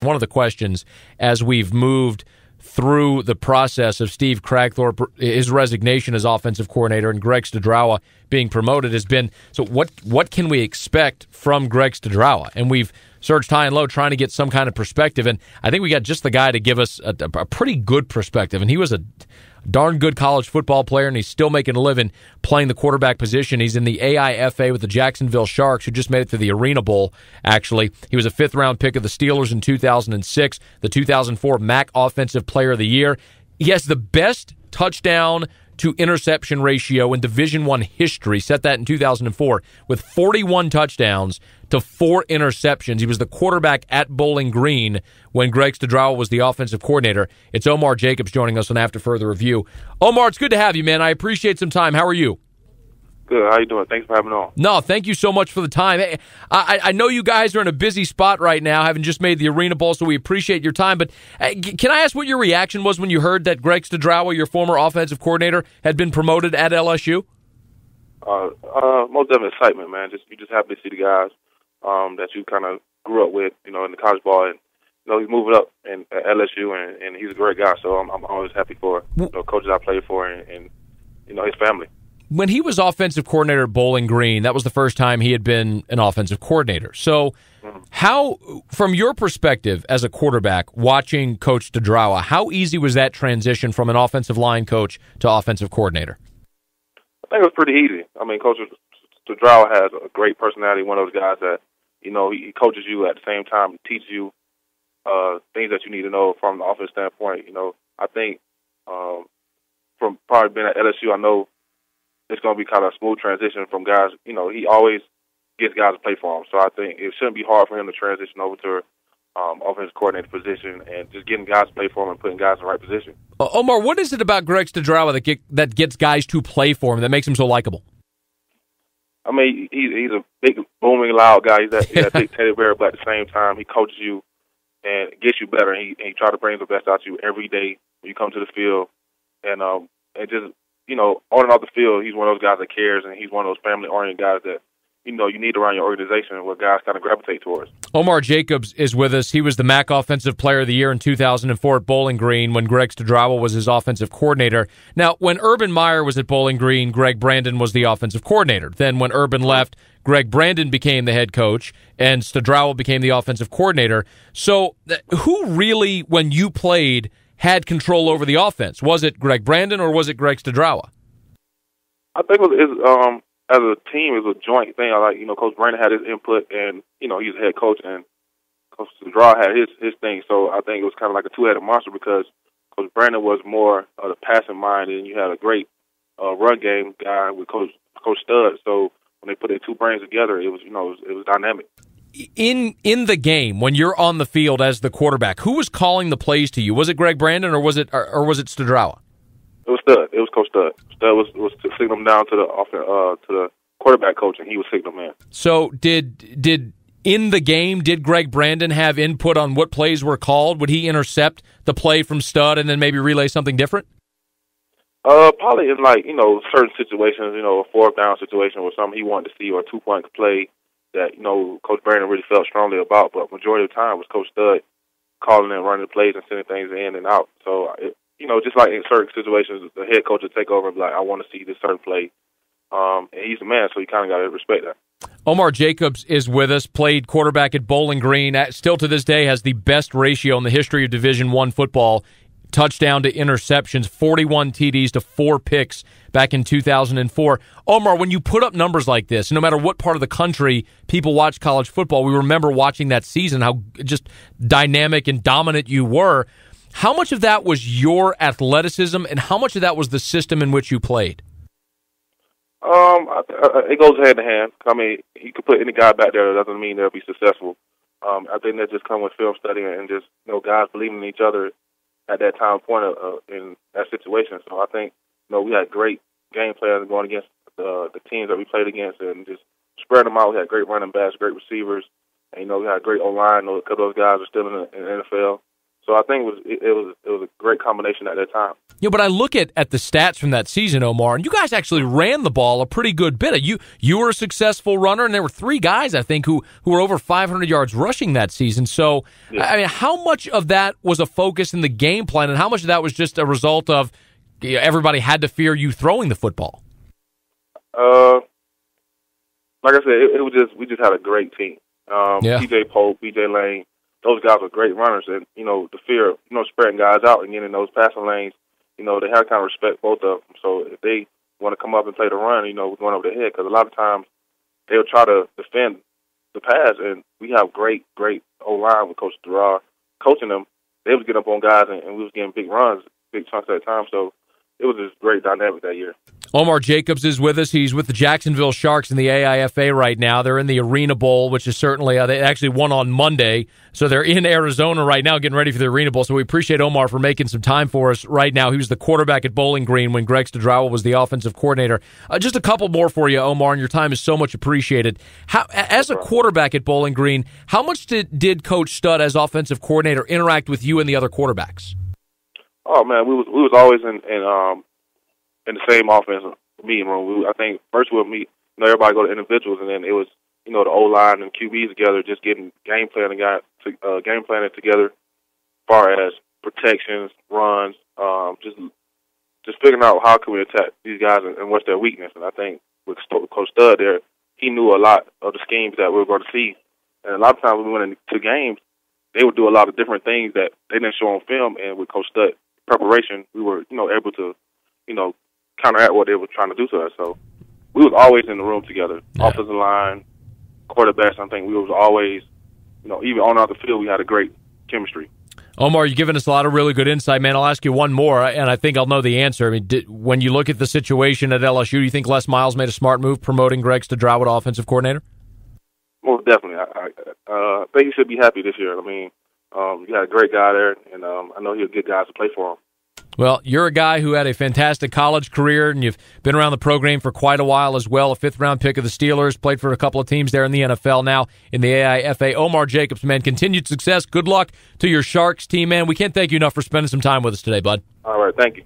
One of the questions as we've moved through the process of Steve Cragthorpe, his resignation as offensive coordinator, and Greg Studrawa being promoted has been, so what can we expect from Greg Studrawa? And we've searched high and low trying to get some kind of perspective, and I think we got just the guy to give us a pretty good perspective. And he was a darn good college football player, and he's still making a living playing the quarterback position. He's in the AIFA with the Jacksonville Sharks, who just made it to the Arena Bowl, actually. He was a fifth-round pick of the Steelers in 2006, the 2004 MAC Offensive Player of the Year. He has the best touchdown-to-interception ratio in Division I history, set that in 2004, with 41 touchdowns to 4 interceptions. He was the quarterback at Bowling Green when Greg Studrawa was the offensive coordinator. It's Omar Jacobs joining us on After Further Review. Omar, it's good to have you, man. I appreciate some time. How are you? Good. How you doing? Thanks for having me on. No, thank you so much for the time. Hey, I know you guys are in a busy spot right now, having just made the Arena Bowl, so we appreciate your time. But can I ask what your reaction was when you heard that Greg Studrawa, your former offensive coordinator, had been promoted at LSU? Most of excitement, man. You just happy to see the guys that you kind of grew up with, in the college ball, and he's moving up at LSU, and he's a great guy. So I'm always happy for coaches I played for, and his family. When he was offensive coordinator at Bowling Green, that was the first time he had been an offensive coordinator. So how, from your perspective as a quarterback, watching Coach Studrawa, how easy was that transition from an offensive line coach to offensive coordinator? I think it was pretty easy. I mean, Coach Studrawa has a great personality, one of those guys that, he coaches you at the same time, teaches you things that you need to know from the offense standpoint. I think from probably being at LSU, I know it's going to be kind of a smooth transition from guys. He always gets guys to play for him. So I think it shouldn't be hard for him to transition over to offensive coordinator position and just getting guys to play for him and putting guys in the right position. Omar, what is it about Greg Studrawa that gets guys to play for him that makes him so likable? I mean, he's a big, booming, loud guy. He's that big teddy bear, but at the same time, he coaches you and gets you better. And he tries to bring the best out of you every day when you come to the field. And just, on and off the field, he's one of those guys that cares, and he's one of those family-oriented guys that, you need around your organization where guys kind of gravitate towards. Omar Jacobs is with us. He was the MAC Offensive Player of the Year in 2004 at Bowling Green when Greg Studrawa was his offensive coordinator. Now, when Urban Meyer was at Bowling Green, Greg Brandon was the offensive coordinator. Then when Urban left, Greg Brandon became the head coach, and Studrawa became the offensive coordinator. So who really, when you played, had control over the offense? Was it Greg Brandon or was it Greg Studrawa? I think it was as a team, it was a joint thing. Coach Brandon had his input, and, he's a head coach, and Coach Studrawa had his thing. So I think it was kind of like a two-headed monster because Coach Brandon was more of the passing mind, and you had a great run game guy with Coach Stud. So when they put their two brains together, it was, it was dynamic. In the game, when you're on the field as the quarterback, who was calling the plays to you? Was it Greg Brandon or was it Studrawa? It was Stud. It was Coach Stud. Stud was signaling down to the quarterback coach, and he was signaling in. So did in the game, did Greg Brandon have input on what plays were called? Would he intercept the play from Stud and then maybe relay something different? Probably in certain situations, a fourth down situation or something he wanted to see, or a 2-point play that Coach Brandon really felt strongly about. But majority of the time was Coach Stud calling and running the plays and sending things in and out. So just like in certain situations, the head coach will take over and be like, I want to see this certain play. And he's the man, so you kind of got to respect that. Omar Jacobs is with us, played quarterback at Bowling Green, still to this day has the best ratio in the history of Division I football, touchdown to interceptions, 41 TDs to 4 picks back in 2004. Omar, when you put up numbers like this, no matter what part of the country people watch college football, we remember watching that season, how just dynamic and dominant you were. How much of that was your athleticism, and how much of that was the system in which you played? It goes hand in hand. I mean, you could put any guy back there. That doesn't mean they'll be successful. I think that just comes with film studying and just guys believing in each other at that time point in that situation. So I think we had great game players going against the teams that we played against, and just spread them out. We had great running backs, great receivers, and we had great O-line. A couple of those guys are still in the NFL. So I think it was a great combination at that time. Yeah, but I look at the stats from that season, Omar, and you guys actually ran the ball a pretty good bit. You were a successful runner, and there were 3 guys, I think, who were over 500 yards rushing that season. So, yeah. I mean, how much of that was a focus in the game plan, and how much of that was just a result of everybody had to fear you throwing the football? Like I said, we just had a great team. TJ Pope, BJ Lane, those guys were great runners, and the fear of spreading guys out and getting in those passing lanes, they had to kind of respect both of them. So if they want to come up and play the run, we're going over their head, because a lot of times they'll try to defend the pass, and we have great O-line with Coach Durrell coaching them. They was getting up on guys, and we was getting big runs, big chunks at a time. So it was just great dynamic that year. Omar Jacobs is with us. He's with the Jacksonville Sharks in the AIFA right now. They're in the Arena Bowl, which is certainly they actually won on Monday, so they're in Arizona right now getting ready for the Arena Bowl. So we appreciate Omar for making some time for us right now. He was the quarterback at Bowling Green when Greg Studrawa was the offensive coordinator. Just a couple more for you, Omar, and your time is so much appreciated. As a quarterback at Bowling Green, how much did Coach Stud, as offensive coordinator, interact with you and the other quarterbacks? Oh man, we was always in the same offensive meeting room. I think first we'll meet, everybody go to individuals, and then it was, the O-line and QBs together, just getting game planning together, as far as protections, runs, just figuring out how can we attack these guys and what's their weakness. And I think with Coach Stud there, he knew a lot of the schemes that we were going to see. And a lot of times when we went into games, they would do a lot of different things that they didn't show on film. And with Coach Stud preparation, we were, able to, counteract what they were trying to do to us. So we was always in the room together, offensive line, quarterbacks. I think we was always, even on out the field, we had a great chemistry. Omar, you've given us a lot of really good insight, man. I'll ask you one more, and I think I'll know the answer. I mean, when you look at the situation at LSU, do you think Les Miles made a smart move promoting Greg Studrawa to offensive coordinator? Most definitely. I think he should be happy this year. I mean, you had a great guy there, and I know he's a good guy to play for him. Well, you're a guy who had a fantastic college career, and you've been around the program for quite a while as well. A 5th-round pick of the Steelers, played for a couple of teams there in the NFL, now in the AIFA. Omar Jacobs, man, continued success. Good luck to your Sharks team, man. We can't thank you enough for spending some time with us today, bud. All right, thank you.